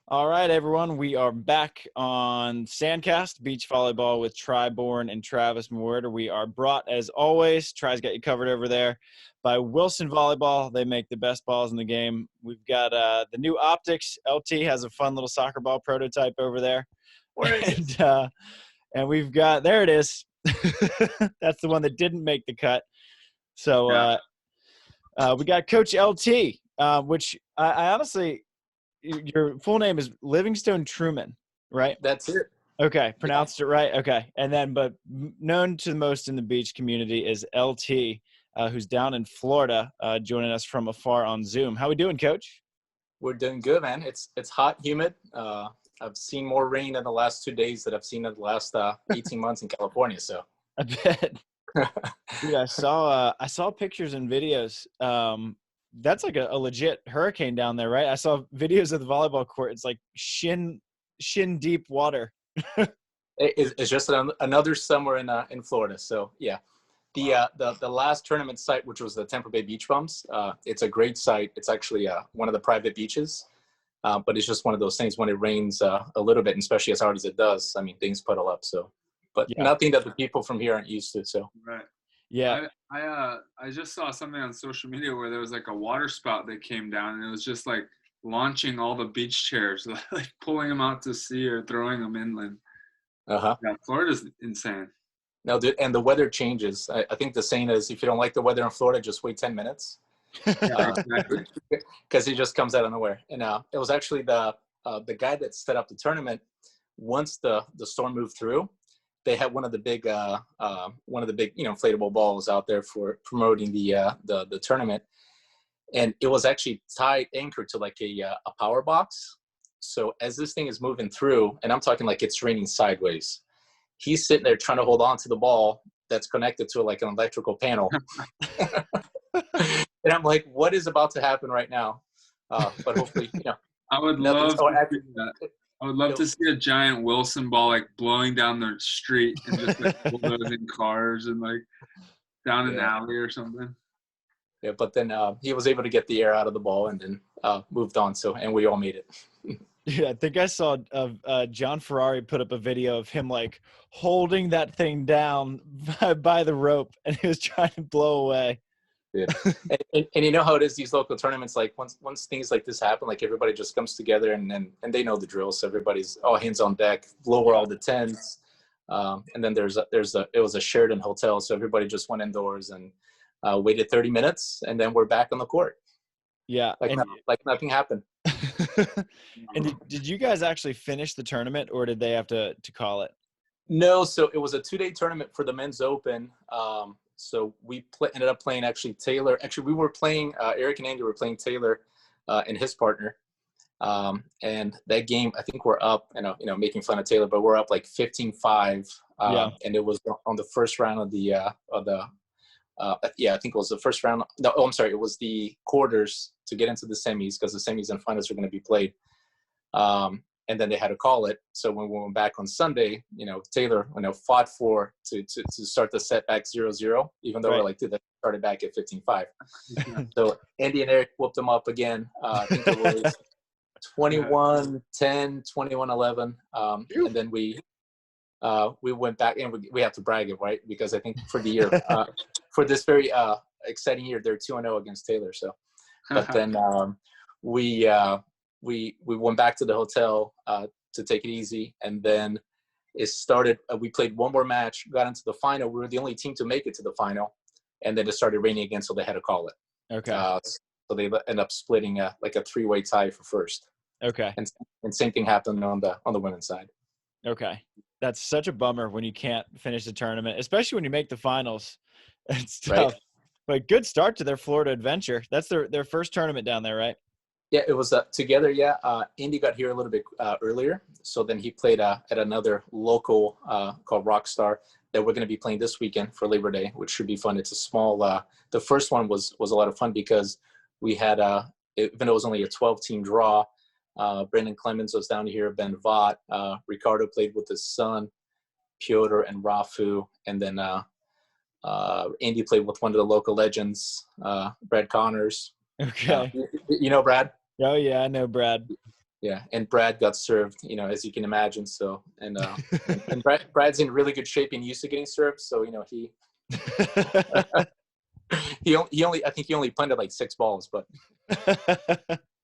All right, everyone. We are back on SANDCAST, beach volleyball with Bourne and Travis Mewhirter. We are brought, as always, Try's got you covered over there, by Wilson Volleyball. They make the best balls in the game. We've got the new optics. LT has a fun little soccer ball prototype over there. Where is it? And we've got, there it is. That's the one that didn't make the cut. So we got Coach LT, which I honestly – your full name is Livingstone Treumann, right? That's it. Okay, pronounced it right. Okay, and then but known to the most in the beach community is LT, who's down in Florida, joining us from afar on Zoom. How we doing, Coach? We're doing good, man. It's hot, humid. I've seen more rain in the last 2 days than I've seen in the last 18 months in California. So I bet. Dude, I saw pictures and videos. That's like a legit hurricane down there, right? I saw videos of the volleyball court. It's like shin deep water. it's just another summer in Florida. So yeah, the last tournament site, which was the Tampa Bay Beach Bums, it's a great site. It's actually one of the private beaches, but it's just one of those things when it rains a little bit, and especially as hard as it does. I mean, things puddle up. So, but Yeah. Nothing that the people from here aren't used to. So Right. Yeah. I just saw something on social media where there was like a water spout that came down, and it was just like launching all the beach chairs, like pulling them out to sea or throwing them inland. Yeah, Florida's insane. No, and the weather changes. I think the saying is, if you don't like the weather in Florida, just wait 10 minutes. Yeah, exactly. Because it just comes out of nowhere. And it was actually the guy that set up the tournament. Once the storm moved through, they had one of the big inflatable balls out there for promoting the tournament, and it was actually anchored to like a power box. So as this thing is moving through, and I'm talking like it's raining sideways, he's sitting there trying to hold on to the ball that's connected to like an electrical panel. And I'm like, what is about to happen right now? But hopefully, I would love to see a giant Wilson ball like blowing down the street and just like bulldozing cars and like down an alley or something. Yeah, but then he was able to get the air out of the ball and then moved on. And we all made it. Yeah, I think I saw John Ferrari put up a video of him like holding that thing down by the rope, and he was trying to blow away. Yeah. and you know how it is, these local tournaments, like once things like this happen, like everybody just comes together and they know the drill. So everybody's all hands on deck, lower all the tents. And then it was a Sheraton hotel. So everybody just went indoors and waited 30 minutes, and then we're back on the court. Yeah. Like nothing happened. And did you guys actually finish the tournament, or did they have to call it? No. So it was a 2-day tournament for the men's open. So we ended up playing actually Taylor. Actually, we were playing Eric and Andy were playing Taylor and his partner. And that game, I think we're up, making fun of Taylor, but we're up like 15-5. And it was on the first round of I think it was the first round. No, I'm sorry. It was the quarters to get into the semis, because the semis and finals are going to be played. And then they had to call it. So when we went back on Sunday, Taylor, fought to start the set back 0-0, even though we're like, dude, that started back at 15-5. So Andy and Eric whooped them up again. I think it was 21-10, 21-11. And then we went back, and we have to brag it, right? Because I think for the year, for this very exciting year, they're 2-0 against Taylor. So, but then we went back to the hotel to take it easy, and then it started. We played one more match, got into the final. We were the only team to make it to the final, and then it started raining again, so they had to call it. Okay. So they end up splitting like a 3-way tie for first. Okay. And same thing happened on the women's side. Okay. That's such a bummer when you can't finish the tournament, especially when you make the finals. It's tough. Right. But good start to their Florida adventure. That's their first tournament down there, right? Yeah, it was together. Yeah, Andy got here a little bit earlier, so then he played at another local called Rockstar that we're going to be playing this weekend for Labor Day, which should be fun. It's a small. The first one was a lot of fun because we had even though it was only a 12-team draw. Brendan Clemens was down here, Ben Vaught, Ricardo played with his son, Piotr and Rafu, and then Andy played with one of the local legends, Brad Connors. Okay. You know Brad? Oh, yeah, I know Brad. Yeah, and Brad got served, as you can imagine. So, and Brad's in really good shape and used to getting served. So, I think he only punted like 6 balls, but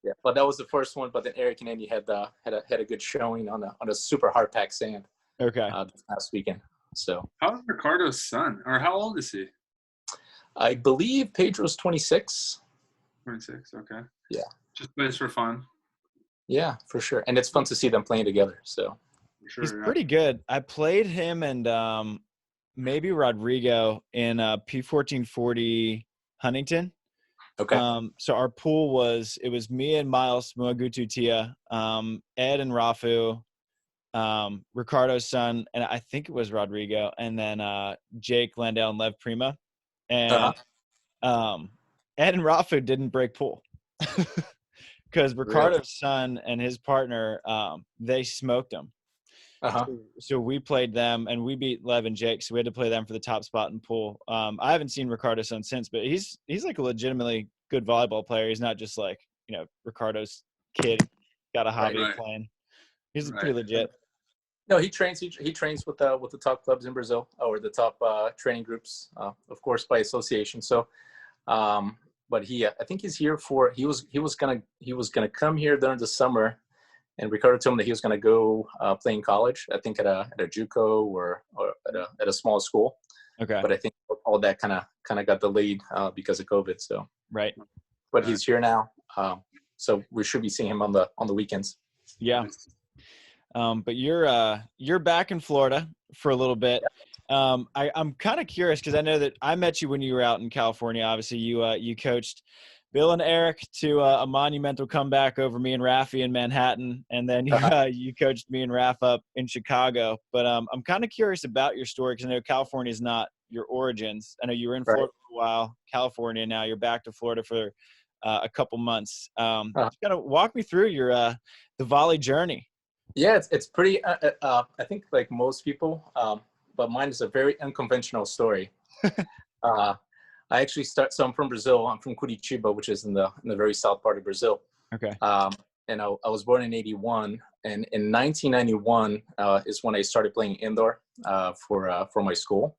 yeah, but that was the first one. But then Eric and Andy had a good showing on a super hard packed sand. Okay. This past weekend. So how's Ricardo's son, or how old is he? I believe Pedro's 26. 26. Okay. Yeah. Just plays for fun. Yeah, for sure, and it's fun to see them playing together. So For sure, he's pretty good. I played him and maybe Rodrigo in P1440 Huntington. Okay. So our pool was me and Miles Muagutu Tia, Ed and Rafu, Ricardo's son, and I think it was Rodrigo, and then Jake Landale and Lev Prima. And Ed and Rafu didn't break pool because Ricardo's son and his partner, they smoked him. So we played them, and we beat Lev and Jake, so we had to play them for the top spot in pool. I haven't seen Ricardo's son since, but he's like a legitimately good volleyball player. He's not just like, Ricardo's kid got a hobby of playing. He's pretty legit. No, he trains. He trains with the top clubs in Brazil, or the top training groups, of course, by association. So, but I think he's here for. He was gonna come here during the summer, and Ricardo told him that he was gonna go play in college. I think at a JUCO or at a small school. Okay. But I think all that kind of got delayed because of COVID. So right. But he's here now, so we should be seeing him on the weekends. Yeah. But you're back in Florida for a little bit. I'm kind of curious because I know that I met you when you were out in California. Obviously, you coached Bill and Eric to a monumental comeback over me and Rafi in Manhattan, and then you coached me and Raf up in Chicago. But I'm kind of curious about your story because I know California is not your origins. I know you were in Florida for a while, California. Now you're back to Florida for a couple months. Just kind of walk me through your the volley journey. Yeah, it's pretty. I think like most people, but mine is a very unconventional story. I actually so I'm from Brazil. I'm from Curitiba, which is in the very south part of Brazil. Okay. And I was born in '81, and in 1991 is when I started playing indoor for my school.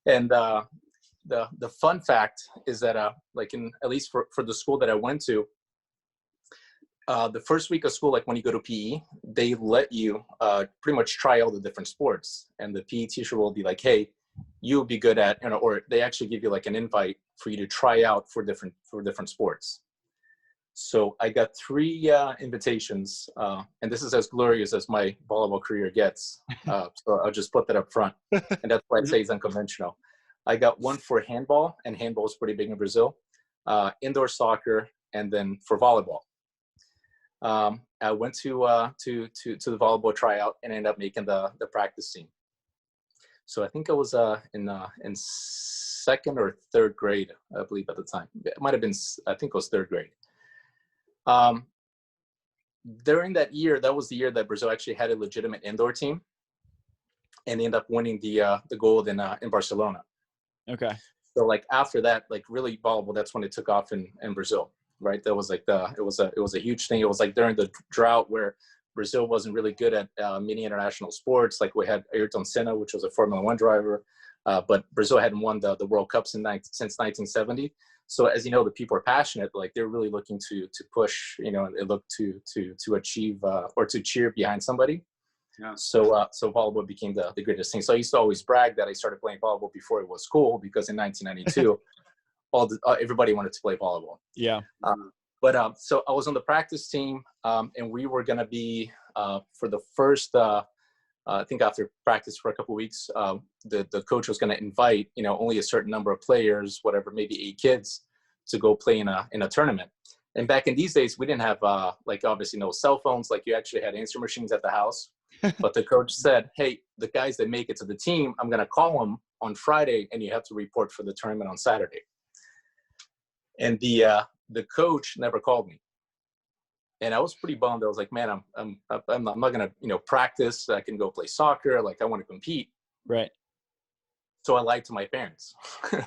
And the fun fact is that like at least for the school that I went to. The first week of school, like when you go to PE, they let you pretty much try all the different sports. And the PE teacher will be like, hey, you'll be good at, or they actually give you like an invite for you to try out for different sports. So I got 3 invitations, and this is as glorious as my volleyball career gets. So I'll just put that up front. And that's why I say it's unconventional. I got one for handball, and handball is pretty big in Brazil, indoor soccer, and then for volleyball. I went to the volleyball tryout and ended up making the practice team. So I think I was in 2nd or 3rd grade, I believe at the time. It might have been, I think it was 3rd grade. During that year, that was the year that Brazil actually had a legitimate indoor team, and they ended up winning the gold in Barcelona. Okay. So like after that, like really volleyball, that's when it took off in Brazil. Right, that was like it was a huge thing. It was like during the drought where Brazil wasn't really good at many international sports. Like we had Ayrton Senna, which was a Formula 1 driver, but Brazil hadn't won the World Cup since 1970. So as you know, the people are passionate. Like they're really looking to push. They look to achieve or to cheer behind somebody. Yeah. So volleyball became the greatest thing. So I used to always brag that I started playing volleyball before it was cool, because in 1992. Everybody wanted to play volleyball. Yeah. But so I was on the practice team, and we were going to be for the first, I think after practice for a couple of weeks, the coach was going to invite, only a certain number of players, whatever, maybe 8 kids, to go play in a tournament. And back in these days, we didn't have like obviously no cell phones. Like you actually had answer machines at the house. But the coach said, hey, the guys that make it to the team, I'm going to call them on Friday, and you have to report for the tournament on Saturday. And the coach never called me, and I was pretty bummed. I was like, man, I'm not gonna practice. I can go play soccer. Like I want to compete. Right. So I lied to my parents, and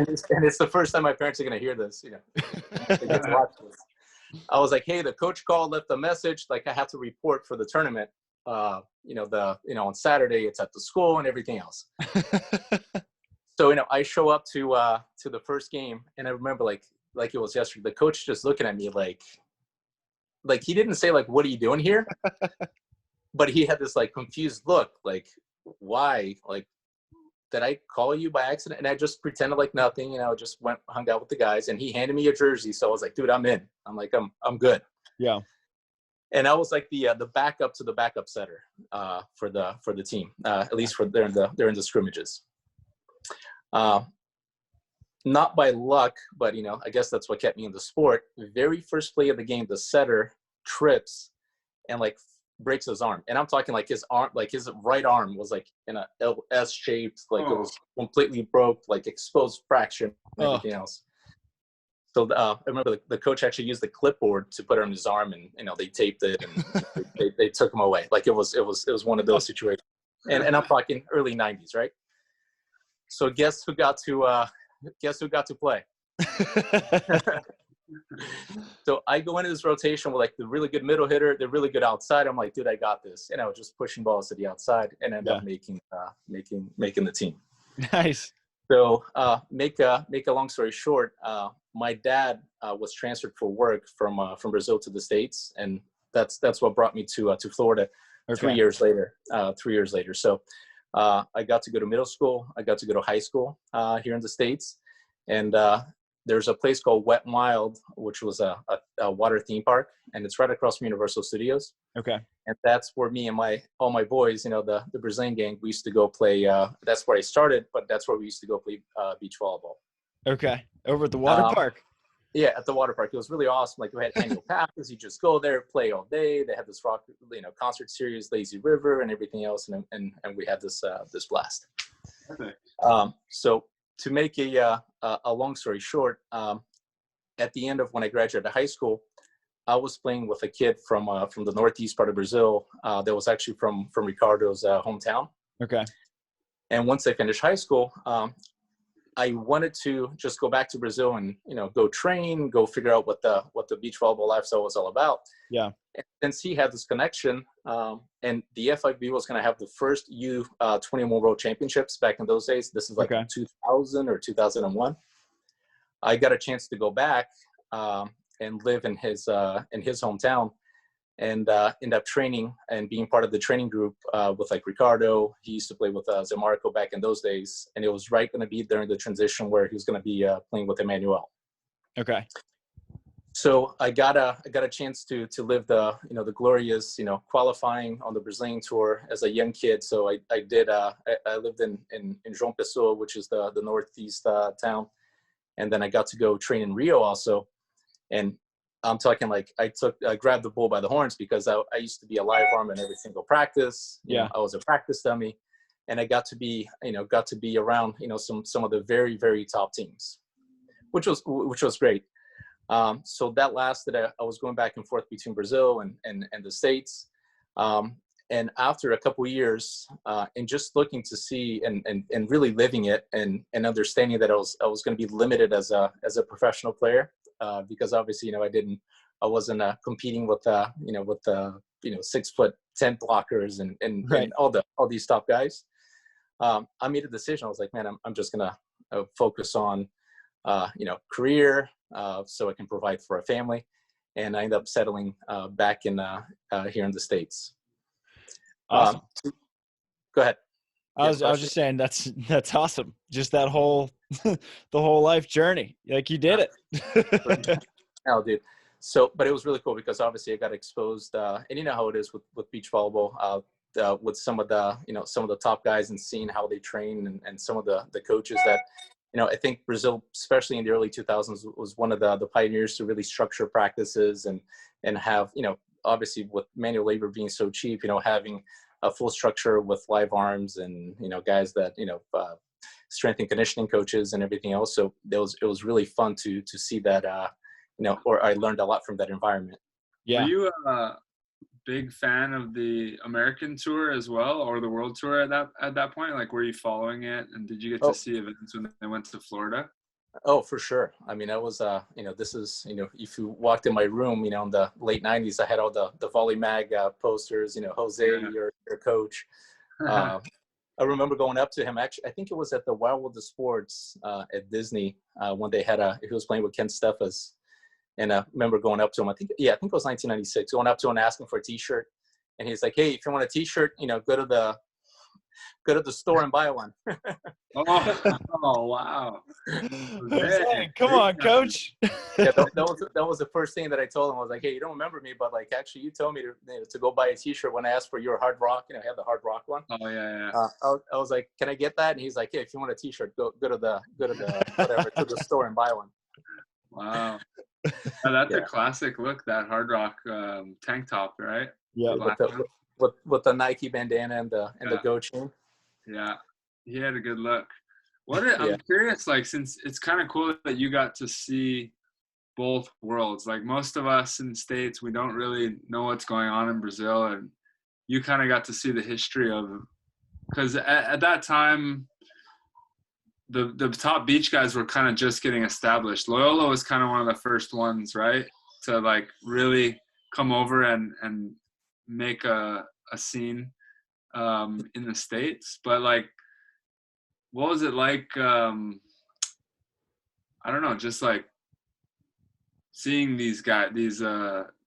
it's the first time my parents are gonna hear this. They get to watch this. I was like, hey, the coach called, left a message. Like I have to report for the tournament. On Saturday it's at the school and everything else. So, I show up to the first game, and I remember like it was yesterday, the coach just looking at me like he didn't say like, what are you doing here? But he had this like confused look, like, why? Like, did I call you by accident? And I just pretended like nothing, just hung out with the guys, and he handed me a jersey. So I was like, dude, I'm in. I'm like, I'm good. Yeah. And I was like the backup to the backup setter for the team, at least for during the scrimmages. Not by luck, but I guess that's what kept me in the sport. The very first play of the game, the setter trips and like breaks his arm, and I'm talking like his arm, like his right arm was like in a S shaped, like it was completely broke, like exposed fraction and everything else. So I remember the coach actually used the clipboard to put it on his arm, and they taped it, and they took him away. Like it was one of those situations, and I'm talking early '90s, right? So guess who got to play? So I go into this rotation with like the really good middle hitter, the really good outside. I'm like, dude, I got this. And I was just pushing balls to the outside and end up making the team. Nice. So make a long story short, my dad was transferred for work from Brazil to the States, and that's what brought me to Florida 3 years later. So I got to go to middle school. I got to go to high school here in the States, and there's a place called Wet n Wild, which was a water theme park, and it's right across from Universal Studios. Okay. And that's where me and all my boys, the Brazilian gang, we used to go play. That's where I started, but that's where we used to go play beach volleyball. Okay. Over at the water park. Yeah, at the water park. It was really awesome. Like we had annual passes. You just go there, play all day. They had this rock, concert series, Lazy River, and everything else, and we had this blast. Okay. So to make a long story short, at the end of when I graduated high school, I was playing with a kid from the northeast part of Brazil that was actually from Ricardo's hometown. Okay. And once I finished high school, I wanted to just go back to Brazil and go train, go figure out what the beach volleyball lifestyle was all about. Yeah. And since he had this connection, and the FIB was going to have the first U21 World Championships back in those days. This is like 2000 or 2001. I got a chance to go back and live in his hometown, and end up training and being part of the training group with like Ricardo. He used to play with Zamarco back in those days, and it was going to be during the transition where he was going to be playing with Emanuel. Okay. So I got a chance to live the glorious qualifying on the Brazilian tour as a young kid. So I lived in João Pessoa, which is the northeast town, and then I got to go train in Rio also. And I'm talking like I grabbed the bull by the horns, because I used to be a live arm in every single practice. I was a practice dummy, and I got to be around some of the very, very top teams, which was great. So that lasted. I was going back and forth between Brazil and the States. And after a couple of years, and just looking to see and really living it and understanding that I was going to be limited as a professional player, because obviously I wasn't competing with 6'10" blockers and all these top guys. I made a decision. I was like, man, I'm just gonna focus on career, so I can provide for a family, and I ended up settling back in here in the States. Awesome. Go ahead. I was just saying that's awesome. Just that whole the whole life journey, like you did it. Oh, dude. So, but it was really cool because obviously I got exposed, and you know how it is with beach volleyball, with some of the top guys, and seeing how they train, and some of the coaches that, I think Brazil, especially in the early 2000s, was one of the pioneers to really structure practices and have, obviously with manual labor being so cheap, having a full structure with live arms and, guys that, strength and conditioning coaches and everything else. So it was really fun to see that, or I learned a lot from that environment. Yeah. Were you a big fan of the American tour as well, or the world tour at that point? Like, were you following it, and did you get to see events when they went to Florida? Oh, for sure. I mean, I was, this is, if you walked in my room, in the late 90s, I had all the Volley Mag posters, Jose, Yeah. your coach. I remember going up to him. Actually, I think it was at the Wild World of Sports at Disney when they had he was playing with Ken Steffes. And I remember going up to him. I think it was 1996, going up to him and asking for a T-shirt. And he's like, hey, if you want a T-shirt, go to the store and buy one. Oh, wow. Jose, come on, coach. Yeah, that was the first thing that I told him. I was like, hey, you don't remember me, but like, actually, you told me to go buy a T-shirt when I asked for your Hard Rock. I had the Hard Rock one. Oh yeah. I was like, can I get that? And he's like, hey, if you want a T-shirt, go to the whatever to the store and buy one. Wow. That's a classic look. That Hard Rock tank top, right? Yeah. With the Nike bandana and the Go chain. Yeah, he had a good look. I'm curious, like, since it's kind of cool that you got to see both worlds. Like, most of us in the States, we don't really know what's going on in Brazil, and you kind of got to see the history of, because at that time, the top beach guys were kind of just getting established. Loyola was kind of one of the first ones, right, to like really come over and make a scene in the States. But like, what was it like? I don't know, just like seeing these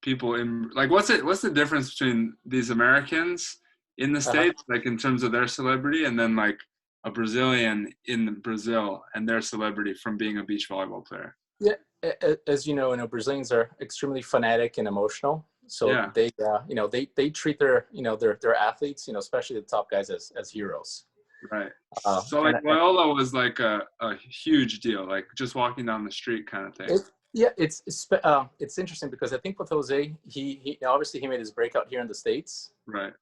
people in, like, what's the difference between these Americans in the States, like in terms of their celebrity, and then like a Brazilian in Brazil and their celebrity from being a beach volleyball player? Yeah, as you know, Brazilians are extremely fanatic and emotional. So they treat their athletes, especially the top guys, as heroes. Right. So like Loyola was like a huge deal, like just walking down the street kind of thing. It's interesting because I think with Jose, he obviously he made his breakout here in the States. Right.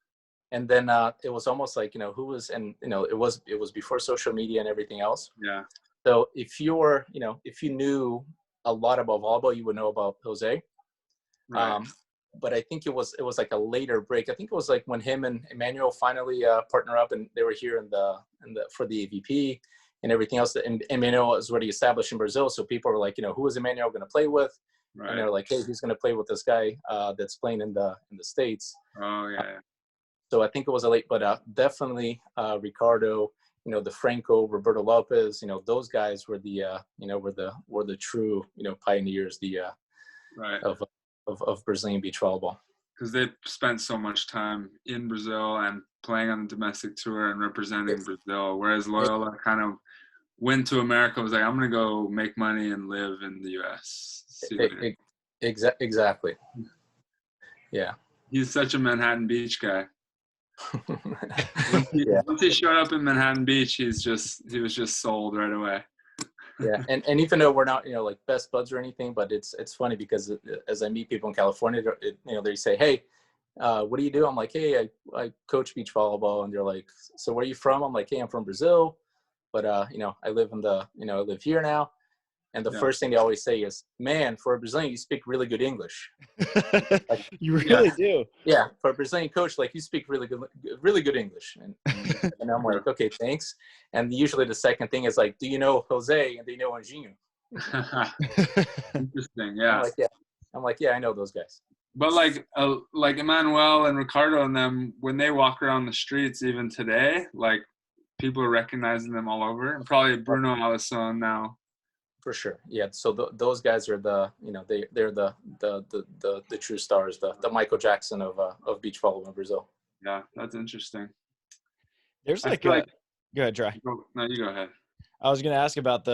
And then it was almost like, who was, and it was before social media and everything else. Yeah. So if you knew a lot about volleyball, you would know about Jose. Right. But I think it was like a later break. I think it was like when him and Emanuel finally partner up, and they were here for the AVP and everything else. And Emanuel was already established in Brazil, so people were like, who is Emanuel going to play with? Right. And they're like, hey, he's going to play with this guy that's playing in the States. Oh yeah. So I think it was a late, but definitely Ricardo, the Franco, Roberto Lopez, those guys were were the true, pioneers, right. of Brazilian beach volleyball. Because they spent so much time in Brazil and playing on the domestic tour and representing Brazil, whereas Loyola kind of went to America, was like, I'm going to go make money and live in the U.S. Exactly. Yeah. He's such a Manhattan Beach guy. Once he showed up in Manhattan Beach, he was just sold right away. Yeah, and even though we're not like best buds or anything, but it's funny because as I meet people in California, they say, hey, what do you do? I'm like, hey, I coach beach volleyball, and they're like, so where are you from? I'm like, hey, I'm from Brazil, but I live I live here now. And the first thing they always say is, man, for a Brazilian, you speak really good English. Like, you really do. Yeah, for a Brazilian coach, like, you speak really good English. And I'm like, okay, thanks. And usually the second thing is like, do you know Jose and do you know Anjinho? Interesting, yeah. I'm like, yeah, I know those guys. But like Emanuel and Ricardo and them, when they walk around the streets even today, like, people are recognizing them all over. And probably Bruno Alisson now. For sure, yeah. So those guys are they're the true stars, the Michael Jackson of beach volleyball in Brazil. Yeah, that's interesting. There's go ahead, Try. No, you go ahead. I was gonna ask about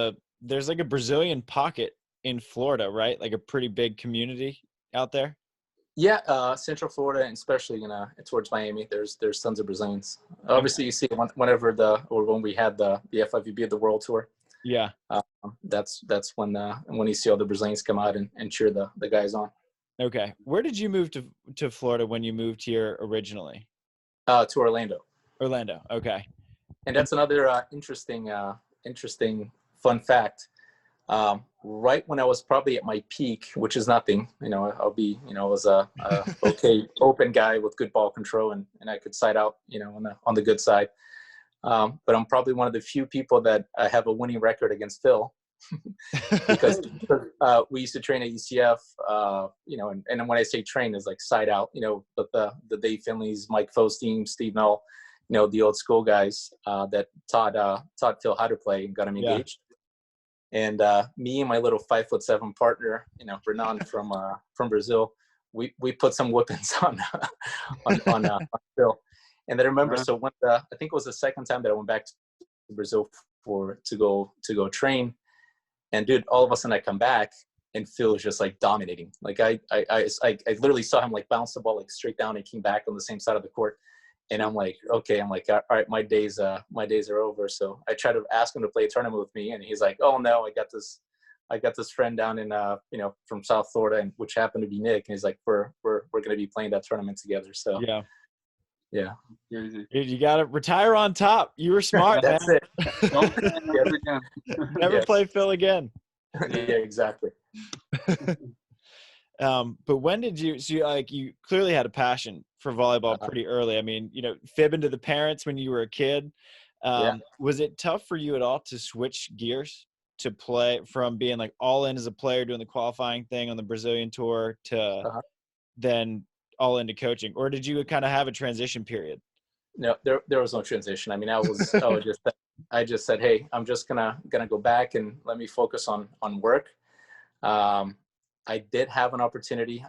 there's like a Brazilian pocket in Florida, right? Like a pretty big community out there. Yeah, Central Florida, and especially towards Miami, there's tons of Brazilians. Obviously, you see whenever when we had the FIVB, the World Tour. Yeah. That's when you see all the Brazilians come out and cheer the guys on. Okay. Where did you move to Florida when you moved here originally? To Orlando. Orlando. Okay. And that's another interesting fun fact. Right when I was probably at my peak, which is nothing, I'll be, I was a okay open guy with good ball control, and I could side out, on the good side. But I'm probably one of the few people that I have a winning record against Phil. because we used to train at UCF, and when I say train is like side out, but the Dave Finleys, Mike Fostein, Steve Null, the old school guys that taught Phil how to play and got him engaged. And me and my little 5'7" partner, Renan from Brazil, we put some whippings on Phil. And then I remember, so when I think it was the second time that I went back to Brazil to go train, and dude, all of a sudden I come back and Phil was just like dominating. Like I literally saw him like bounce the ball like straight down and came back on the same side of the court. And I'm like, okay, all right, my days are over. So I tried to ask him to play a tournament with me, and he's like, oh no, I got this friend down in from South Florida, and which happened to be Nick, and he's like, we're gonna be playing that tournament together. So yeah. Crazy. Dude, you gotta retire on top. You were smart. That's man. it. Don't play him again. Never play Phil again. Yeah, exactly. But when did you you clearly had a passion for volleyball pretty early. I mean, fibbing to the parents when you were a kid. Was it tough for you at all to switch gears to play from being like all in as a player doing the qualifying thing on the Brazilian tour to then all into coaching, or did you kind of have a transition period? No, there was no transition. I mean, I just said, hey, I'm just gonna go back and let me focus on work. I did have an opportunity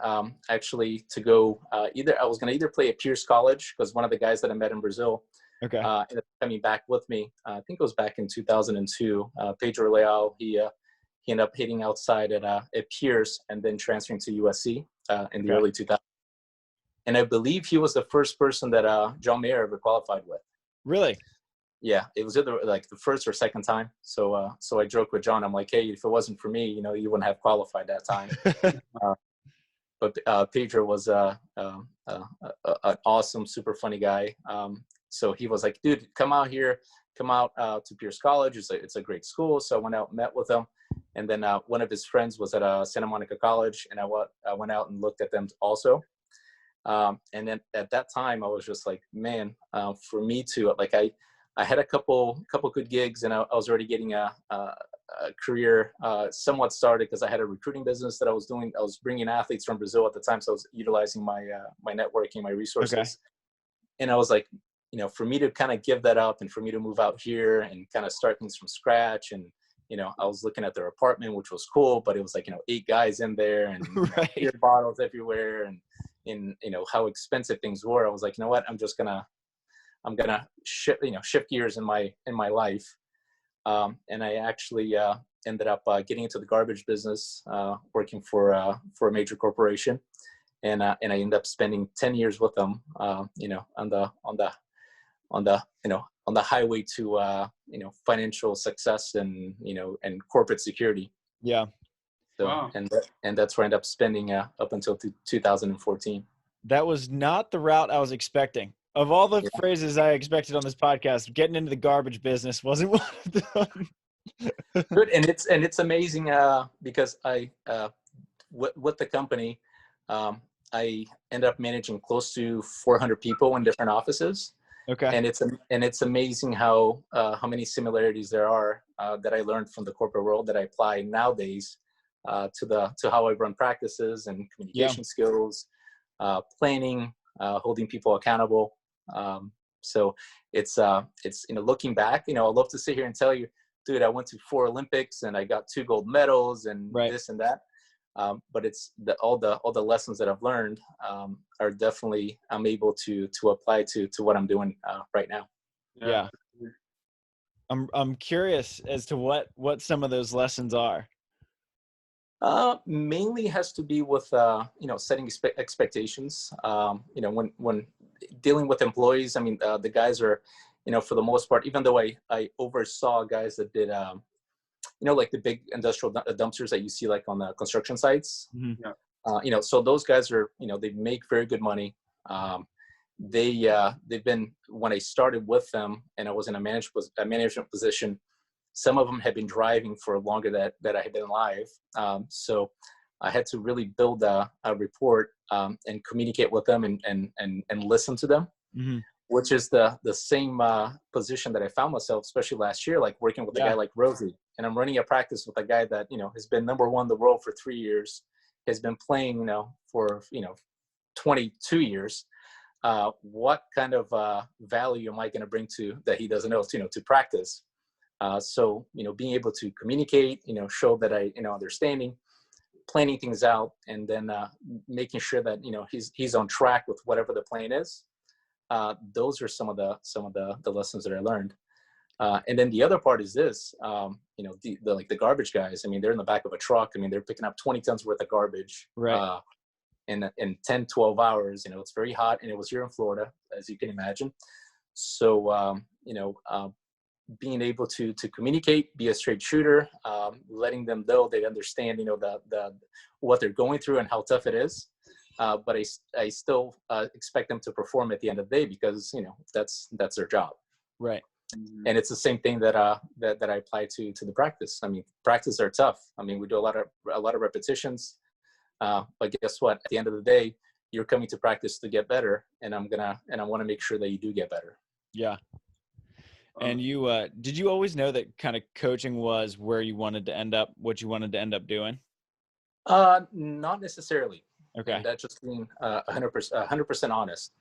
actually to go I was going to either play at Pierce College, because one of the guys that I met in Brazil ended up coming back with me. I think it was back in 2002. Pedro Leal, he ended up hitting outside at Pierce and then transferring to USC in the early 2000s. And I believe he was the first person that John Mayer ever qualified with. Really? Yeah, it was either like the first or second time. So I joked with John. I'm like, hey, if it wasn't for me, you wouldn't have qualified that time. But Pedro was an awesome, super funny guy. So he was like, dude, come out to Pierce College. It's a great school. So I went out and met with him. And then one of his friends was at Santa Monica College, and I went out and looked at them also. And then at that time, I was just like, man, for me to I had a couple good gigs, and I was already getting a career somewhat started, because I had a recruiting business that I was doing. I was bringing athletes from Brazil at the time, so I was utilizing my networking, my resources. Okay. And I was like, for me to kind of give that up and for me to move out here and kind of start things from scratch, and I was looking at their apartment, which was cool, but it was like 8 guys in there and beer bottles everywhere, and how expensive things were. I was like, you know what, I'm gonna shift gears in my life. And I actually ended up getting into the garbage business, working for a major corporation, and I ended up spending 10 years with them, on the highway to financial success and corporate security. Yeah. So wow. and that's where I ended up spending up until 2014. That was not the route I was expecting. Of all the phrases I expected on this podcast, getting into the garbage business wasn't one of them. Good, and it's amazing because I with the company, I end up managing close to 400 people in different offices. Okay. And it's amazing how many similarities there are that I learned from the corporate world that I apply nowadays to how I run practices and communication skills, planning, holding people accountable. So it's looking back, I'd love to sit here and tell you, dude, I went to 4 Olympics and I got 2 gold medals and this and that. But it's all the lessons that I've learned are definitely I'm able to apply to what I'm doing right now. Yeah. I'm curious as to what some of those lessons are. Mainly has to be with setting expectations. When dealing with employees, I mean, the guys are, for the most part, even though I oversaw guys that did like the big industrial dumpsters that you see like on the construction sites. Mm-hmm. So those guys are, they make very good money. They've been, when I started with them and I was in a management position, some of them had been driving for longer that I had been live. So I had to really build a report and communicate with them and listen to them, mm-hmm. which is the same position that I found myself, especially last year, like working with a guy like Rosie. and I'm running a practice with a guy that, has been #1 in the world for 3 years, has been playing, for, 22 years. What kind of value am I going to bring to that he doesn't know, to practice? So, being able to communicate, show that I, understanding, planning things out, and then making sure that, he's on track with whatever the plan is. Those are some of the lessons that I learned. And then the other part is this, the garbage guys. I mean, they're in the back of a truck. I mean, they're picking up 20 tons worth of garbage, right, in 10, 12 hours. It's very hot, and it was here in Florida, as you can imagine. So, being able to communicate, be a straight shooter, letting them know they understand, what they're going through and how tough it is. But I still expect them to perform at the end of the day, because, that's their job. Right. And it's the same thing that I apply to the practice. I mean, practice are tough. I mean, we do a lot of repetitions, but guess what? At the end of the day, you're coming to practice to get better, and I want to make sure that you do get better. Yeah. And you, did you always know that kind of coaching was where you wanted to end up, what you wanted to end up doing? Not necessarily. Okay. And that's just being 100% honest.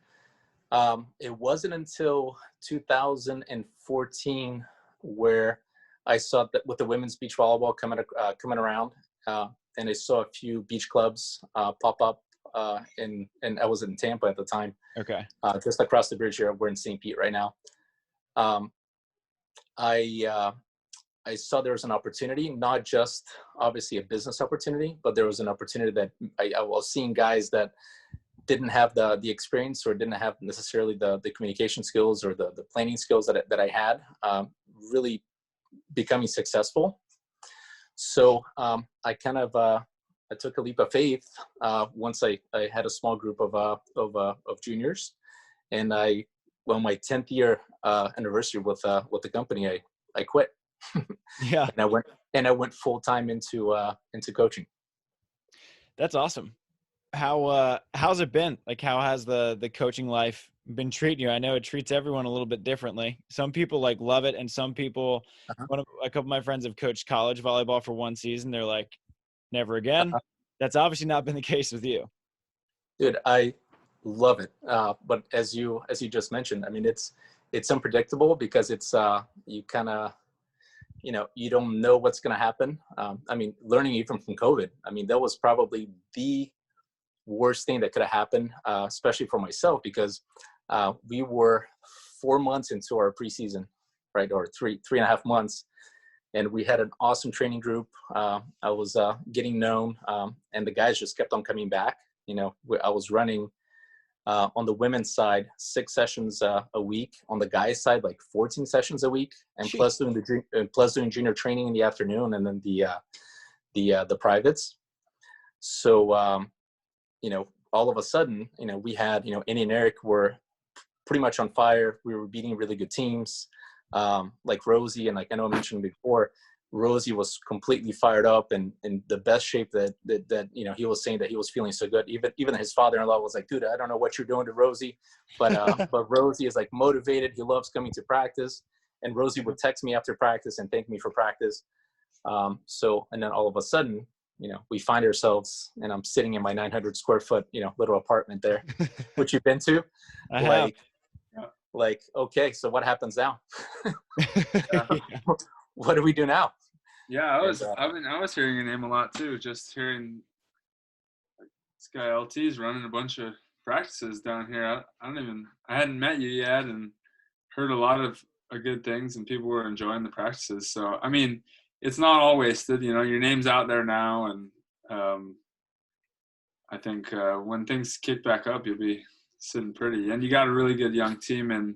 It wasn't until 2014 where I saw that with the women's beach volleyball coming around, and I saw a few beach clubs pop up, and I was in Tampa at the time. Okay. Just across the bridge here. We're in St. Pete right now. I saw there was an opportunity, not just obviously a business opportunity, but there was an opportunity that I was seeing guys that didn't have the experience, or didn't have necessarily the communication skills or the planning skills that I had, really becoming successful. So I kind of I took a leap of faith once I had a small group of juniors, and on my 10th year anniversary with the company, I quit. Yeah. and I went full time into coaching. That's awesome. How's it been? Like, how has the coaching life been treating you? I know it treats everyone a little bit differently. Some people love it, and some people, a couple of my friends have coached college volleyball for 1 season. They're like, never again. That's obviously not been the case with you. Dude, I love it. But as you just mentioned, I mean, it's unpredictable, because it's you kind of, you don't know what's going to happen. I mean, learning even from COVID, I mean, that was probably the worst thing that could have happened, especially for myself, because we were 4 months into our preseason, right? Or three and a half months. And we had an awesome training group. I was getting known, and the guys just kept on coming back. I was running on the women's side 6 sessions a week. On the guys' side, like 14 sessions a week, and plus doing junior training in the afternoon, and then the privates. So all of a sudden, we had Andy and Eric were pretty much on fire. We were beating really good teams, like Rosie, and like I know I mentioned before, Rosie was completely fired up and in the best shape that he was saying that he was feeling so good. Even his father-in-law was like, dude, I don't know what you're doing to Rosie, but Rosie is like motivated. He loves coming to practice, and Rosie would text me after practice and thank me for practice. And then all of a sudden, we find ourselves, and I'm sitting in my 900 square foot, little apartment there, which you've been to. I have. Like, okay, so what happens now? What do we do now? Yeah, I was hearing your name a lot too. Just hearing this guy LT's running a bunch of practices down here. I hadn't met you yet, and heard a lot of good things, and people were enjoying the practices. So I mean, it's not all wasted. Your name's out there now, and I think when things kick back up, you'll be sitting pretty. And you got a really good young team, and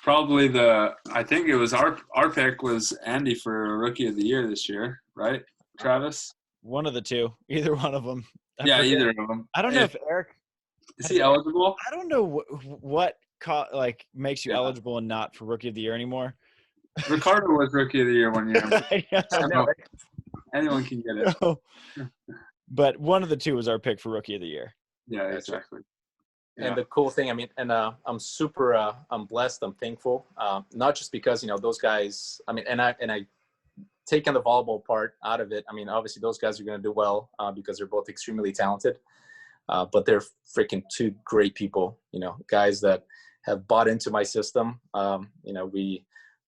probably I think it was our pick was Andy for Rookie of the Year this year, right, Travis? One of the two, either one of them. Either of them. I don't know if Eric is he eligible. I don't know what makes you eligible and not for Rookie of the Year anymore. Ricardo was Rookie of the Year 1 year. I know, right? Anyone can get it. No. But one of the two was our pick for Rookie of the Year. Yeah, exactly. Yeah. And the cool thing, I mean, and I'm super, I'm blessed, I'm thankful, not just because those guys. I mean, and I taking the volleyball part out of it, I mean, obviously those guys are going to do well because they're both extremely talented, but they're freaking two great people, guys that have bought into my system.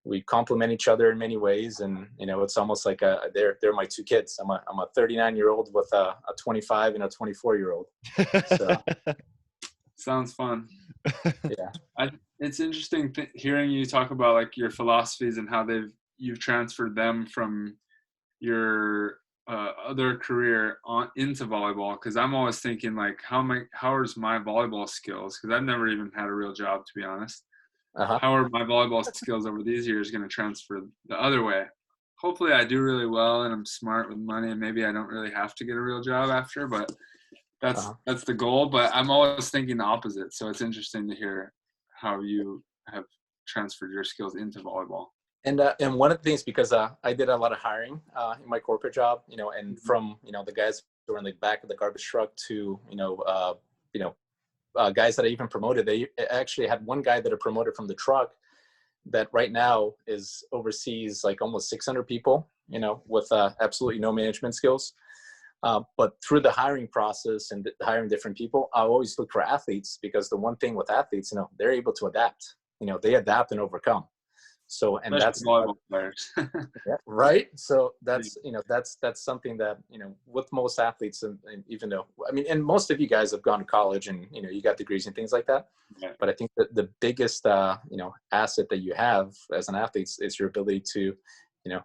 We complement each other in many ways, and it's almost like they're my two kids. I'm a 39-year-old with a 25 and a 24-year-old. So sounds fun. Yeah, it's interesting hearing you talk about like your philosophies and how you've transferred them from your other career into volleyball, because I'm always thinking like how is my volleyball skills, because I've never even had a real job, to be honest. How are my volleyball skills over these years going to transfer the other way? Hopefully I do really well and I'm smart with money, and maybe I don't really have to get a real job after, but that's the goal. But I'm always thinking the opposite, so it's interesting to hear how you have transferred your skills into volleyball. And one of the things, because I did a lot of hiring in my corporate job, and from the guys who were in the back of the garbage truck to guys that I even promoted. They actually had one guy that I promoted from the truck that right now is oversees like almost 600 people, with absolutely no management skills. But through the hiring process and hiring different people, I always look for athletes, because the one thing with athletes, they're able to adapt. They adapt and overcome. So, and that's volleyball players. Yeah, right. So that's that's something that with most athletes, and even though and most of you guys have gone to college and you got degrees and things like that. Yeah. But I think that the biggest asset that you have as an athlete is your ability to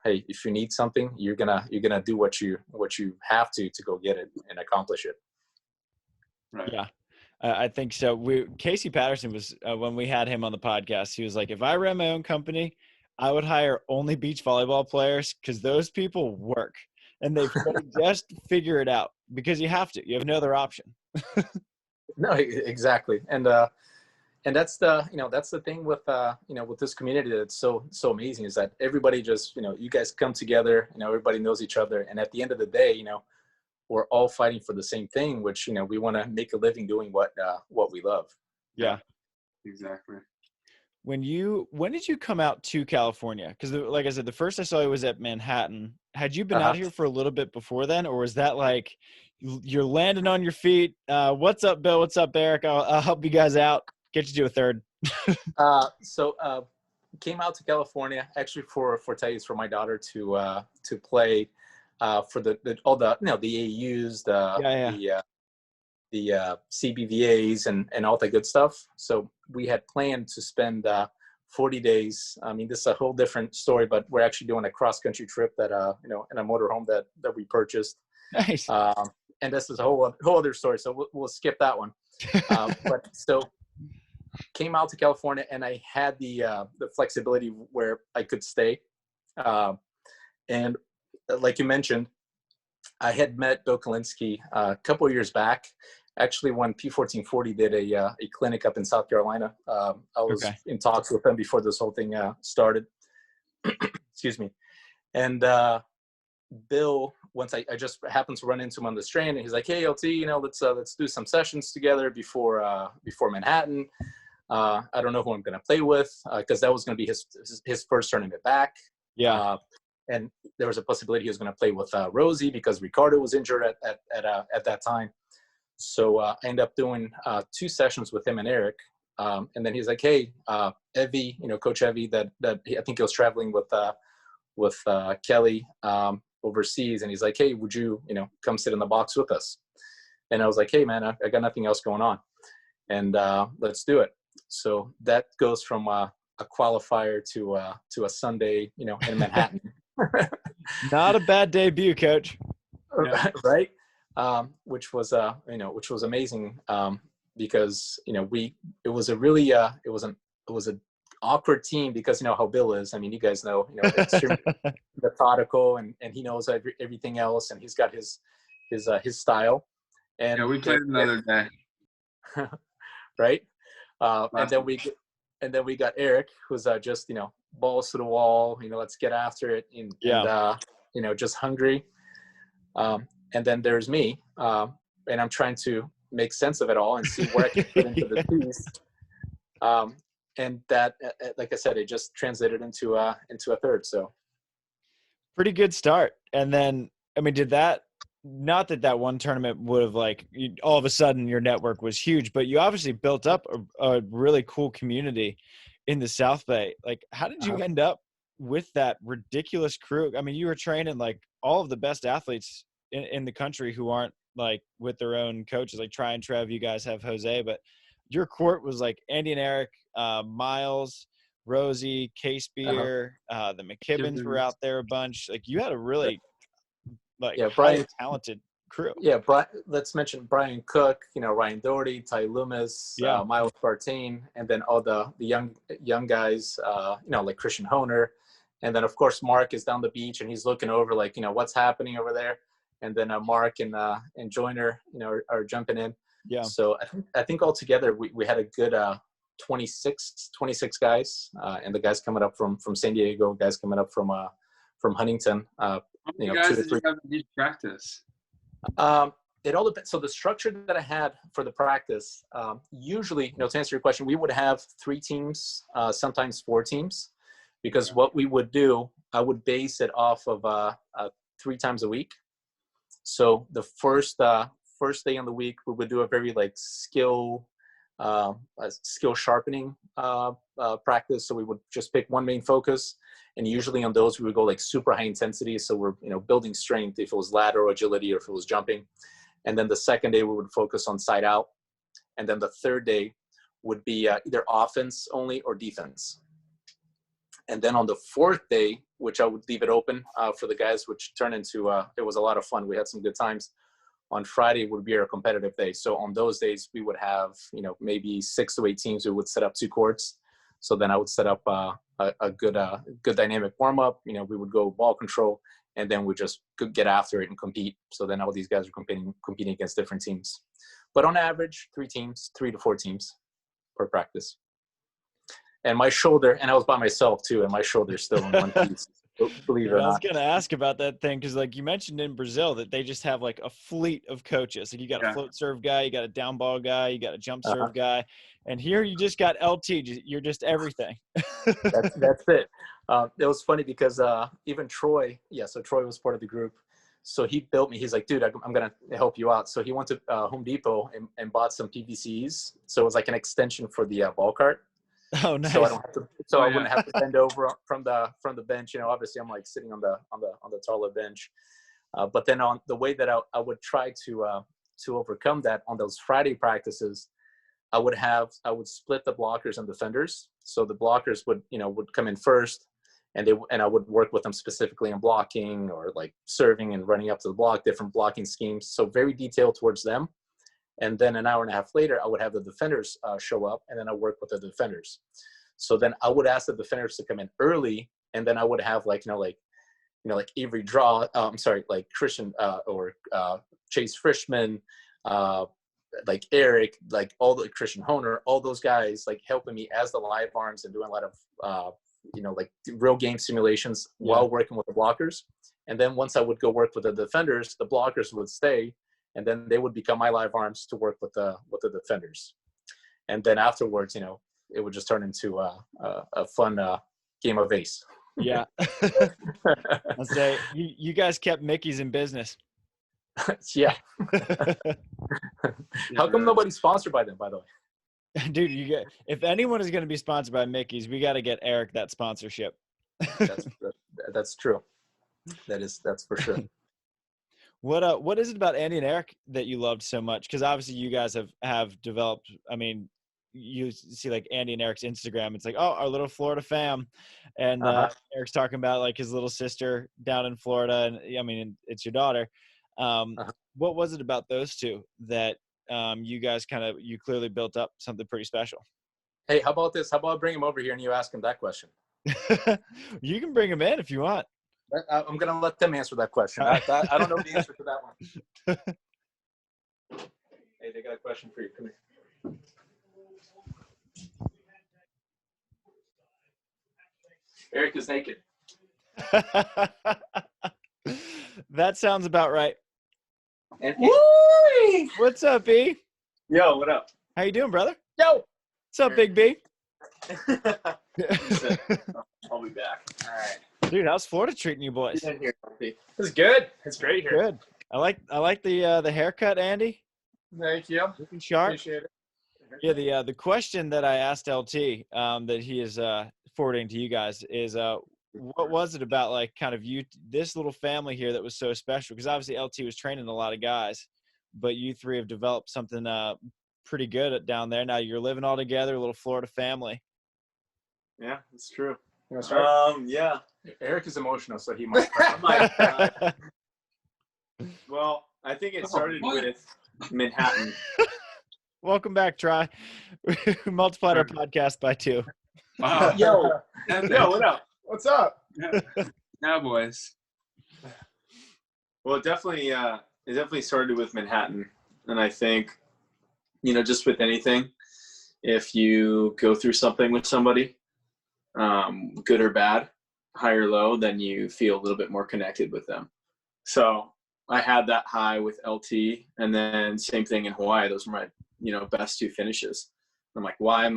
hey, if you need something, you're gonna do what you have to go get it and accomplish it. Right. Yeah. I think so. Casey Patterson was, when we had him on the podcast, he was like, if I ran my own company, I would hire only beach volleyball players, because those people work and they just figure it out, because you have to. You have no other option. No, exactly. And that's the thing with with this community that's so amazing, is that everybody just you guys come together, everybody knows each other, and at the end of the day, we're all fighting for the same thing, which we want to make a living doing what we love. Yeah, exactly. When did you come out to California? Because like I said, the first I saw you was at Manhattan. Had you been out here for a little bit before then, or was that like you're landing on your feet? What's up, Bill? What's up, Eric? I'll help you guys out. Get you to a third. So came out to California actually for Thais, for my daughter to play for all the the AUs, the CBVAs and all that good stuff. So we had planned to spend 40 days. This is a whole different story, but we're actually doing a cross country trip that in a motorhome that we purchased. Nice. And this is a whole other story, so we'll skip that one. But so came out to California, and I had the flexibility where I could stay. And like you mentioned, I had met Bill Kolinske a couple of years back, actually when P1440 did a clinic up in South Carolina. I was in talks with him before this whole thing started. Excuse me. And Bill, once I just happened to run into him on the strand, and he's like, "Hey, LT, let's do some sessions together before Manhattan. I don't know who I'm going to play with, because that was going to be his first tournament back." Yeah. And there was a possibility he was going to play with Rosie, because Ricardo was injured at that time. So I ended up doing 2 sessions with him and Eric. And then he's like, "Hey, Evie, Coach Evie, that I think he was traveling with Kelly overseas." And he's like, "Hey, would you, come sit in the box with us?" And I was like, "Hey, man, I got nothing else going on. And let's do it." So that goes from a qualifier to a Sunday, in Manhattan. Not a bad debut, Coach. Yeah. Right. Which was amazing. Because, it was a really, it was an awkward team, because how Bill is. You guys know, extremely methodical, and he knows everything else, and he's got his style. And we played another day. Right. And then we got Eric, who's just, balls to the wall, let's get after it. And just hungry. And then there's me, and I'm trying to make sense of it all and see where I can fit into the piece. And that, like I said, it just translated into a third. So Pretty good start. And then, I mean, not that one tournament would have all of a sudden your network was huge, but you obviously built up a really cool community in the South Bay. Like, how did you end up with that ridiculous crew? I mean, you were training like all of the best athletes in the country who aren't like with their own coaches, like Try and Trev, you guys have Jose, but your court was like Andy and Eric, Miles, Rosie, Case Beer, the McKibbins were out there a bunch. Like, you had a really highly talented crew. Yeah, let's mention Brian Cook, Ryan Doherty, Ty Loomis, Miles Bartine, and then all the young guys, like Christian Honer. And then, of course, Mark is down the beach, and he's looking over, what's happening over there. And then Mark and Joyner, are jumping in. Yeah. So I think altogether we had a good 26 guys, and the guys coming up from San Diego, guys coming up from Huntington. How many guys did you have in each practice? It all depends. So the structure that I had for the practice, usually, to answer your question, we would have 3 teams, sometimes 4 teams, because what we would do, I would base it off of 3 times a week. So the first day on the week, we would do a very skill sharpening practice. So we would just pick one main focus, and usually on those we would go super high intensity. So we're building strength if it was lateral agility or if it was jumping. And then the second day we would focus on side out, and then the third day would be either offense only or defense. And then on the fourth day, which I would leave it open for the guys, which turned into it was a lot of fun. We had some good times. On Friday would be our competitive day. So on those days, we would have, maybe 6 to 8 teams. We would set up 2 courts. So then I would set up a good dynamic warm up. We would go ball control, and then we just could get after it and compete. So then all these guys are competing against different teams. But on average, 3 to 4 teams per practice. And my shoulder, and I was by myself too, and my shoulder's still in one piece. Believe it or not. I was going to ask about that thing because, you mentioned in Brazil that they just have a fleet of coaches. Like, you got a float serve guy, you got a down ball guy, you got a jump serve guy, and here you just got LT. You're just everything. That's it. It was funny because even Troy, so Troy was part of the group. So he built me. He's like, dude, I'm going to help you out. So he went to Home Depot and bought some PVCs. So it was like an extension for the ball cart. Oh, nice. So I don't have to. I wouldn't have to bend over from the bench. Obviously I'm sitting on the taller bench. But then on the way that I would try to overcome that on those Friday practices, I would split the blockers and defenders. So the blockers would come in first, and I would work with them specifically on blocking or serving and running up to the block, different blocking schemes. So very detailed towards them. And then an hour and a half later, I would have the defenders show up, and then I work with the defenders. So then I would ask the defenders to come in early, and then I would have Avery Draw, Christian or Chase Frischman, Eric, all the Christian Honer, all those guys helping me as the live arms and doing a lot of real game simulations while working with the blockers. And then once I would go work with the defenders, the blockers would stay. And then they would become my live arms to work with the defenders. And then afterwards, it would just turn into a fun game of ace. Yeah. I'll say you guys kept Mickey's in business. Yeah. How come nobody's sponsored by them, by the way? Dude, if anyone is going to be sponsored by Mickey's, we got to get Eric that sponsorship. That's true. That's for sure. What is it about Andy and Eric that you loved so much? Because obviously you guys have developed. I mean, you see Andy and Eric's Instagram. It's our little Florida fam, and Eric's talking about his little sister down in Florida, and I mean it's your daughter. What was it about those two that you guys you clearly built up something pretty special? Hey, how about this? How about I bring him over here and you ask him that question? You can bring him in if you want. I'm going to let them answer that question. I don't know the answer to that one. Hey, they got a question for you. Come here. Eric is naked. That sounds about right. Woo! What's up, B? Yo, what up? How you doing, brother? Yo! What's up, Big B? I'll be back. All right. Dude, how's Florida treating you boys? It's good. It's great here. Good. I like the haircut, Andy. Thank you. Looking sharp. Appreciate it. Yeah, the question that I asked LT that he is forwarding to you guys is what was it about like kind of this little family here that was so special? Because obviously LT was training a lot of guys, but you three have developed something pretty good down there. Now you're living all together, a little Florida family. Yeah, it's true. You want to start? Yeah. Eric is emotional, so he might cry. Well, I think it started with Manhattan. Welcome back, Try. We multiplied our podcast by 2. Wow. Yo, what up? What's up? Now, boys. Well, it definitely started with Manhattan, and I think, just with anything, if you go through something with somebody, good or bad, high or low, then you feel a little bit more connected with them. So I had that high with LT, and then same thing in Hawaii. Those were my, best 2 finishes. I'm like, why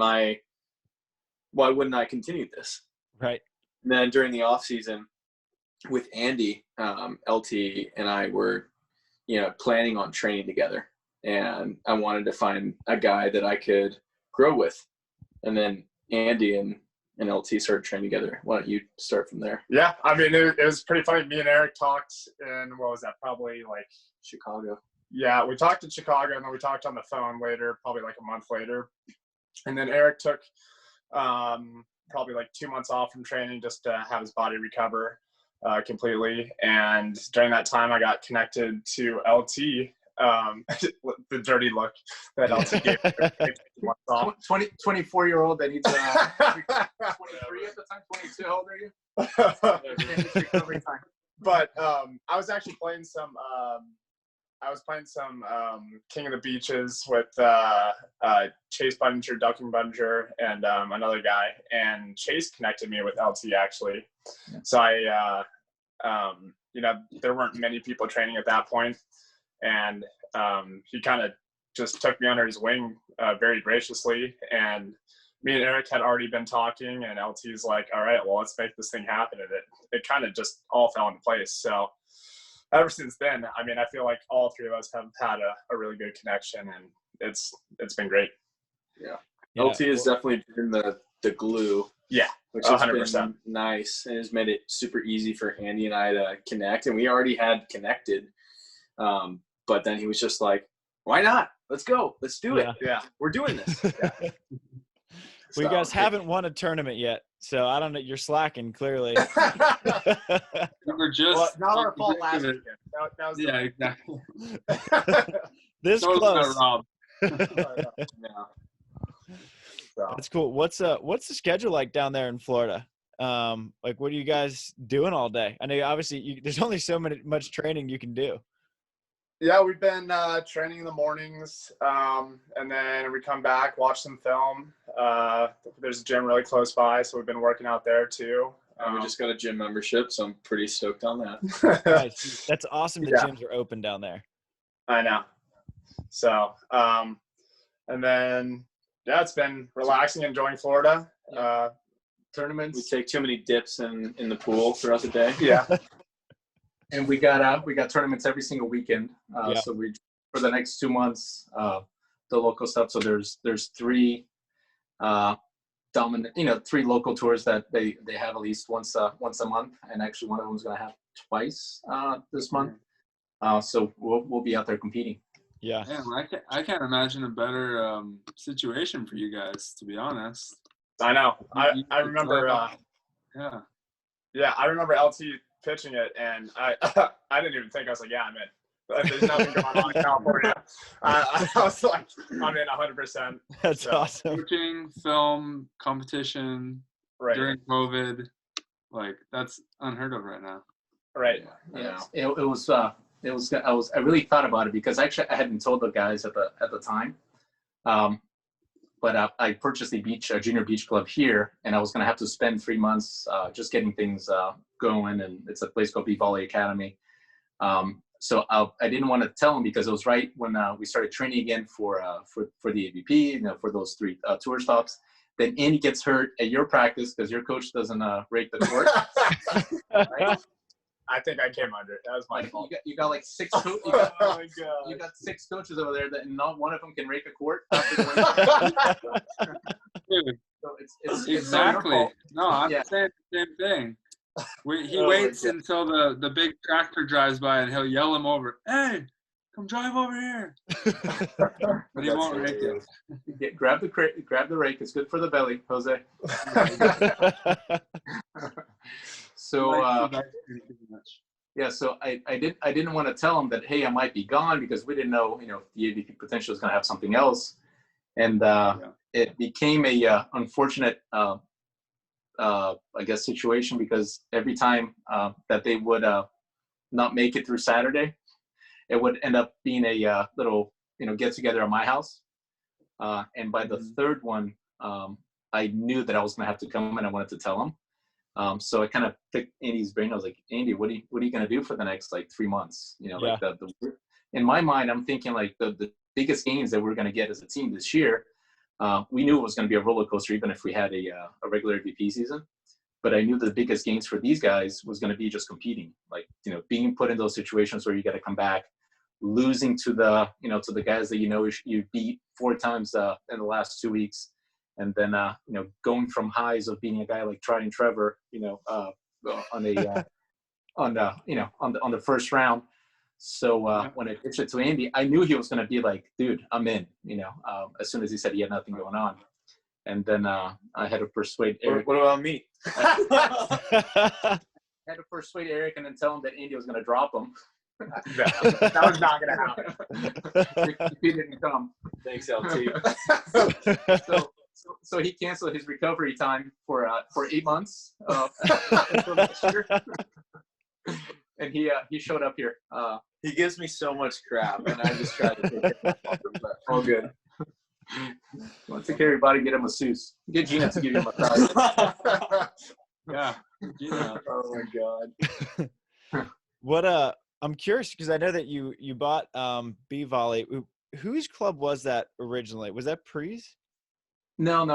wouldn't I continue this? Right. And then during the off season with Andy, LT and I were, planning on training together, and I wanted to find a guy that I could grow with. And then Andy and LT started training together. Why don't you start from there? Yeah, I mean, it was pretty funny. Me and Eric talked in, what was that, probably like Chicago. Yeah, we talked in Chicago, and then we talked on the phone later, probably like a month later. And then Eric took probably like 2 months off from training just to have his body recover completely. And during that time, I got connected to LT. The dirty look that LT gave me. 24-year-old that needs 23 at the time. 22. How old are you? But I was actually playing some King of the Beaches with Chase Budinger, Ducking Budinger, and another guy. And Chase connected me with LT actually. Yeah. So I, there weren't many people training at that point, and he kind of just took me under his wing very graciously. And me and Eric had already been talking, and LT's like, all right, well, let's make this thing happen. And it kind of just all fell into place. So ever since then, I mean, I feel like all 3 of us have had a really good connection, and it's been great. Yeah. LT has definitely been the glue. Yeah, which has 100%. been nice, and has made it super easy for Andy and I to connect. And we already had connected, but then he was just like, "Why not? Let's go. Let's do it. Yeah, we're doing this." Yeah. Well, you guys haven't won a tournament yet, so I don't know. You're slacking, clearly. We're just not our fault last weekend. That was exactly. This close. Rob. Yeah. That's cool. What's the schedule like down there in Florida? Like, what are you guys doing all day? I know obviously there's only much training you can do. Yeah, we've been training in the mornings, and then we come back, watch some film. There's a gym really close by, so we've been working out there too. We just got a gym membership, so I'm pretty stoked on that. Nice. That's awesome that gyms are open down there. I know. So, and then, it's been relaxing, enjoying Florida. Tournaments. We take too many dips in the pool throughout the day. Yeah. And we got tournaments every single weekend. So we, for the next 2 months, the local stuff. So there's 3 dominant, 3 local tours that they have at least once a month, and actually one of them's going to have twice this month. So we'll be out there competing. Yeah. Man, I can't imagine a better situation for you guys, to be honest. I know. I remember. Yeah, I remember LT pitching it, and I didn't even think. I was like, yeah, I'm in. There's nothing going on in California. I was like, I'm in 100%. That's awesome. Coaching, film, competition, right during COVID, like that's unheard of right now. Right. Yeah. I really thought about it because actually I hadn't told the guys at the time. But I purchased a junior beach club here, and I was going to have to spend 3 months just getting things going. And it's a place called Beach Volley Academy. So I didn't want to tell them because it was right when we started training again for the AVP, for those 3 tour stops. then Andy gets hurt at your practice because your coach doesn't rake the court. Right? I think I came under it. That was my fault. You got like six. Oh my God. You got six coaches over there that not one of them can rake a court. Dude, So it's exactly. No, I'm Yeah. saying the same thing. He waits until the big tractor drives by and he'll yell him over. Hey, come drive over here. But he won't rake it. Grab the rake. It's good for the belly, Jose. So yeah, so I didn't want to tell him that, hey, I might be gone, because we didn't know, if the AVP potential was going to have something else, and it became a unfortunate I guess situation, because every time that they would not make it through Saturday, it would end up being a little get together at my house, and by the third one, I knew that I was going to have to come, and I wanted to tell him. So I kind of picked Andy's brain. I was like, Andy, what are you going to do for the next 3 months? Like in my mind, I'm thinking like the biggest gains that we're going to get as a team this year. We knew it was going to be a roller coaster, even if we had a regular VP season. But I knew the biggest gains for these guys was going to be just competing, being put in those situations where you got to come back, losing to the guys that you beat 4 times in the last 2 weeks. And then, going from highs of being a guy like Trey and Trevor, on the first round. So when I pitched it to Andy, I knew he was going to be like, dude, I'm in, as soon as he said he had nothing going on. And then I had to persuade Eric. What about me? I had to persuade Eric and then tell him that Andy was going to drop him. That was not going to happen. He didn't come. Thanks, LT. So he canceled his recovery time for 8 months until next year. And he showed up here. He gives me so much crap, and I just try to take it. But all good. Want to take everybody, get him a masseuse. Get Gina to give you a massage. Yeah. Gina. Oh my God. What I'm curious, because I know that you bought B Volley. Whose club was that originally? Was that Pre's? No.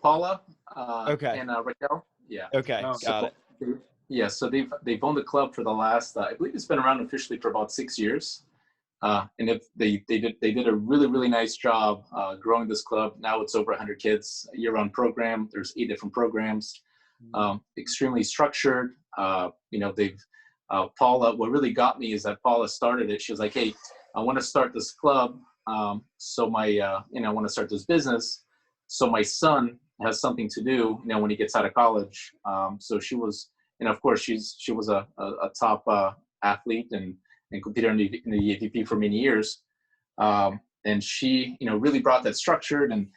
Paula. Okay. And Raquel. Yeah. Okay, got it. Yeah, so they've owned the club for the last I believe it's been around officially for about 6 years, and they did a really, really nice job growing this club. Now it's over 100 kids, a year-round program. There's 8 different programs, extremely structured. They've Paula. What really got me is that Paula started it. She was like, hey, I want to start this club, so my I want to start this business, so my son has something to do, when he gets out of college. So she was. And of course, she was a top athlete and competed in the AVP for many years. And she, really brought that structured. And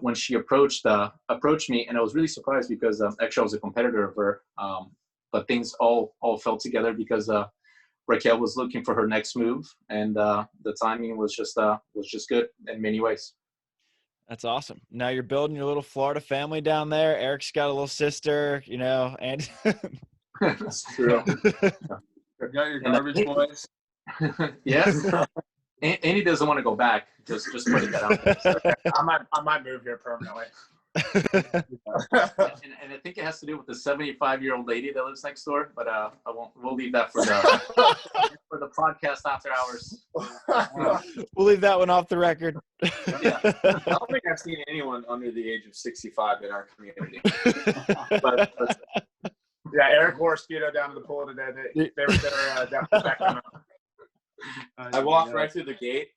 when she approached me, and I was really surprised because actually I was a competitor of her. But things all fell together because Raquel was looking for her next move, and the timing was just good in many ways. That's awesome. Now you're building your little Florida family down there. Eric's got a little sister, and That's true. You got your garbage boys. Yes. Andy doesn't want to go back. Just putting that out there. So, I might move here permanently. and I think it has to do with the 75-year-old lady that lives next door, but we'll leave that for the podcast after hours. We'll leave that one off the record. Yeah. I don't think I've seen anyone under the age of 65 in our community. but Yeah, Eric wore a Speedo down to the pool today. They were down the spectrum. I walked right through the gate.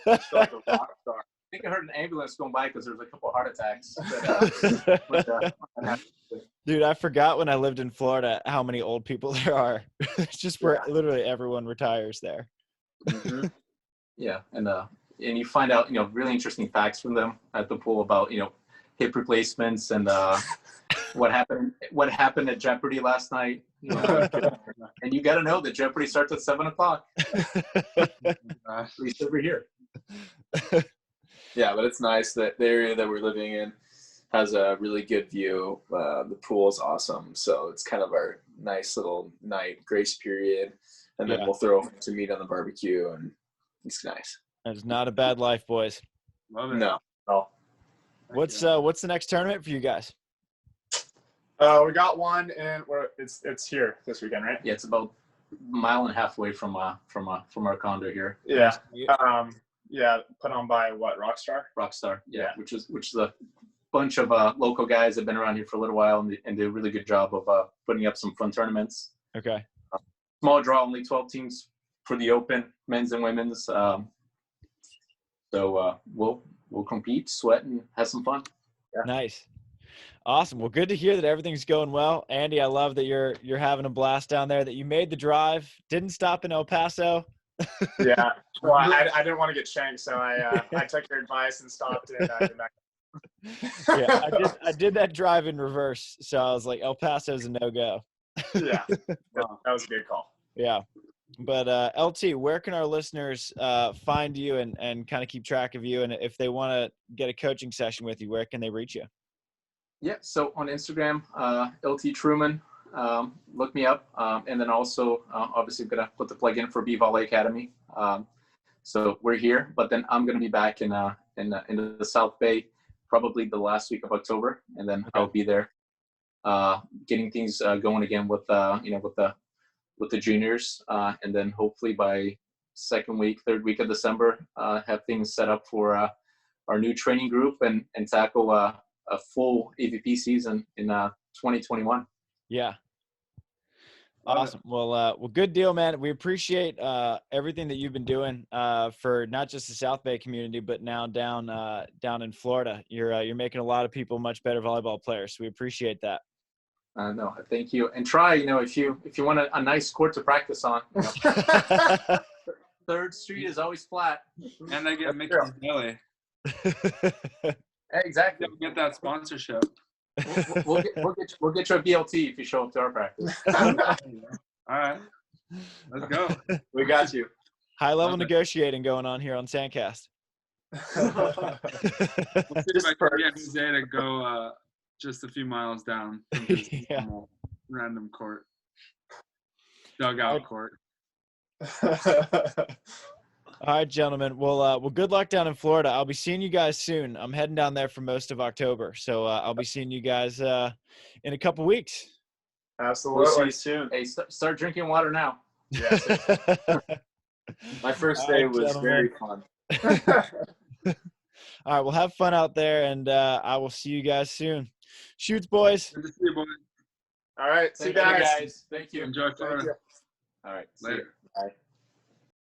Just like a rock star. I think I heard an ambulance going by because there was a couple of heart attacks. Dude, I forgot when I lived in Florida how many old people there are. It's just where literally everyone retires there. Mm-hmm. Yeah, and you find out really interesting facts from them at the pool about hip replacements and what happened at Jeopardy last night. And you got to know that Jeopardy starts at 7:00. At least over here. Yeah, but it's nice that the area that we're living in has a really good view. The pool is awesome, so it's kind of our nice little night grace period, and then we'll throw some meat on the barbecue, and it's nice. That's not a bad life, boys. Love it. No. What's the next tournament for you guys? We got one, and it's here this weekend, right? Yeah, it's about a mile and a half away from our condo here. Yeah. Yeah, put on by what, Rockstar? Yeah. Which is a bunch of local guys that have been around here for a little while and do a really good job of putting up some fun tournaments. Okay. Small draw, only 12 teams for the Open, men's and women's. So we'll compete, sweat, and have some fun. Yeah. Nice. Awesome. Well, good to hear that everything's going well. Andy, I love that you're having a blast down there, that you made the drive, didn't stop in El Paso. Yeah. Well, I didn't want to get shanked, so I took your advice and stopped in. Yeah, I did that drive in reverse, so I was like, El Paso's a no-go. Yeah, that was a good call. Yeah. But LT, where can our listeners find you and kind of keep track of you? And if they want to get a coaching session with you, where can they reach you? Yeah, so on Instagram, LT Treumann, look me up. And then also, obviously, I'm going to put the plug in for B-Volley Academy. So we're here, but then I'm going to be back in the South Bay, probably the last week of October. And then I'll be there getting things going again with the juniors. And then hopefully by third week of December, have things set up for our new training group and tackle a full AVP season in 2021. Yeah. Awesome. Well, good deal, man. We appreciate everything that you've been doing for not just the South Bay community, but now down in Florida. You're making a lot of people much better volleyball players. So we appreciate that. No, thank you. And try, if you want a nice court to practice on. 3rd Street is always flat. And I get Mickey's Deli. Exactly. Don't get that sponsorship. We'll get you a BLT if you show up to our practice. All right, let's go. We got you. High level negotiating going on here on SANDCAST. We'll see if I can get Jose to go just a few miles down from his random court, dugout court. All right, gentlemen. Well, good luck down in Florida. I'll be seeing you guys soon. I'm heading down there for most of October, so I'll be seeing you guys in a couple weeks. Absolutely. We'll see you soon. Hey, start drinking water now. Yes. My first day was very fun. All right, well, have fun out there, and I will see you guys soon. Shoots, boys. Good to see you, boys. All right. See you guys. Thank you. Enjoy Florida. All right. Later. Bye.